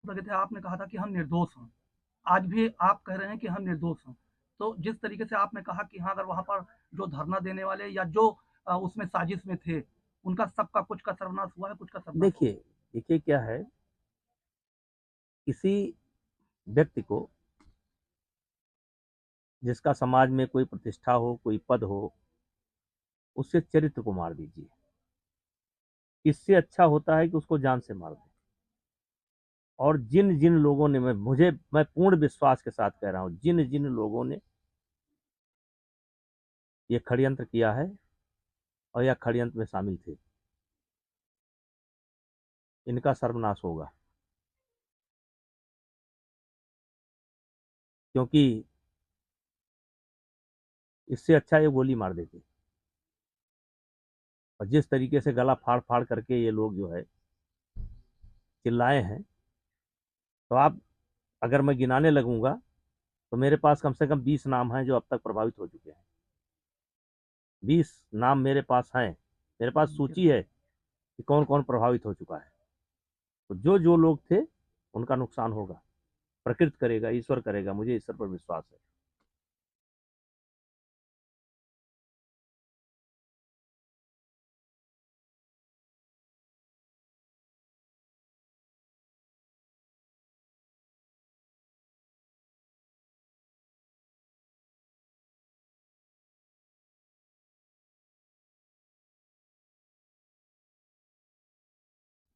लगे थे, आपने कहा था कि हम निर्दोष हैं। आज भी आप कह रहे हैं कि हम निर्दोष हैं। तो जिस तरीके से आपने कहा कि हाँ, अगर वहाँ पर जो धरना देने वाले या जो उसमें साजिश में थे, उनका सबका कुछ का सर्वनाश हुआ है, कुछ का सर्वनाश हो देखिए देखिए क्या है, किसी व्यक्ति को जिसका समाज में कोई प्रतिष्ठा हो, कोई पद हो, उससे चरित्र को मार दीजिए। इससे अच्छा होता है कि उसको जान से मार दें। और जिन जिन लोगों ने, मैं पूर्ण विश्वास के साथ कह रहा हूं, जिन जिन लोगों ने ये षड्यंत्र किया है और या षड्यंत्र में शामिल थे, इनका सर्वनाश होगा। क्योंकि इससे अच्छा ये गोली मार देते। और जिस तरीके से गला फाड़ फाड़ करके ये लोग जो है चिल्लाए हैं, तो आप, अगर मैं गिनाने लगूंगा तो मेरे पास कम से कम 20 नाम हैं जो अब तक प्रभावित हो चुके हैं। 20 नाम मेरे पास हैं, मेरे पास सूची है कि कौन कौन प्रभावित हो चुका है। तो जो जो लोग थे उनका नुकसान होगा, प्रकृति करेगा, ईश्वर करेगा, मुझे ईश्वर पर विश्वास है।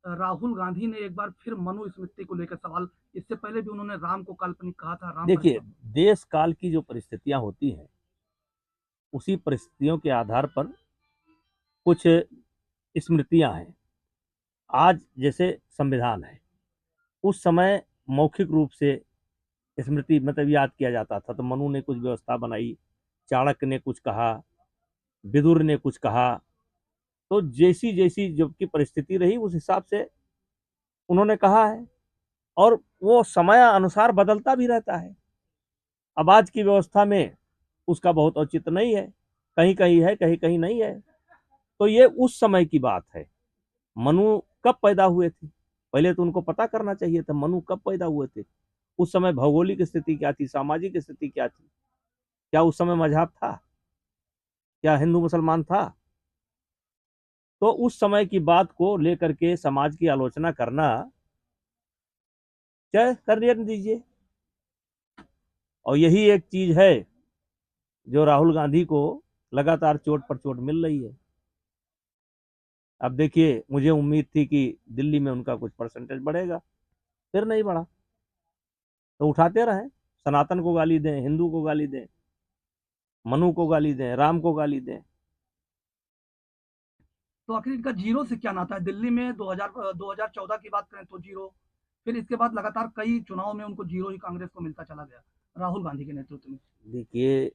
राहुल गांधी ने एक बार फिर मनुस्मृति को लेकर सवाल, इससे पहले भी उन्होंने राम को काल्पनिक कहा था, राम पर देखिए, देश काल की जो परिस्थितियां होती हैं, उसी परिस्थितियों के आधार पर कुछ स्मृतियां हैं। आज जैसे संविधान है, उस समय मौखिक रूप से स्मृति मतलब याद किया जाता था। तो मनु ने कुछ व्यवस्था बनाई, चाणक्य ने कुछ कहा, विदुर ने कुछ कहा। तो जैसी जैसी जबकि परिस्थिति रही, उस हिसाब से उन्होंने कहा है। और वो समय अनुसार बदलता भी रहता है। अब आज की व्यवस्था में उसका बहुत औचित्य नहीं है, कहीं कहीं है, कहीं कहीं नहीं है। तो ये उस समय की बात है। मनु कब पैदा हुए थे, पहले तो उनको पता करना चाहिए था मनु कब पैदा हुए थे। उस समय भौगोलिक स्थिति क्या थी, सामाजिक स्थिति क्या थी, क्या उस समय मजहब था, क्या हिंदू मुसलमान था। तो उस समय की बात को लेकर के समाज की आलोचना करना, चाहे करने दीजिए। और यही एक चीज है जो राहुल गांधी को लगातार चोट पर चोट मिल रही है। अब देखिए, मुझे उम्मीद थी कि दिल्ली में उनका कुछ परसेंटेज बढ़ेगा, फिर नहीं बढ़ा। तो उठाते रहे, सनातन को गाली दें, हिंदू को गाली दें, मनु को गाली दें, राम को गाली दें। तो आखिर इनका जीरो से क्या नाता है? दिल्ली में 2014 की बात करें तो जीरो, फिर इसके बाद लगातार कई चुनाव में उनको जीरो ही कांग्रेस को मिलता चला गया राहुल गांधी के नेतृत्व में। देखिए,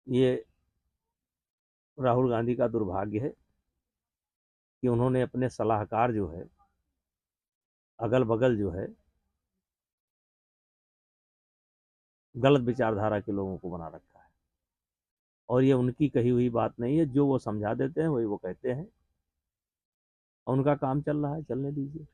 ये राहुल गांधी का दुर्भाग्य है कि उन्होंने अपने सलाहकार जो है, अगल बगल जो है, गलत विचारधारा के लोगों को बना रखा है। और ये उनकी कही हुई बात नहीं है, जो वो समझा देते हैं वही वो कहते हैं। और उनका काम चल रहा है, चलने दीजिए।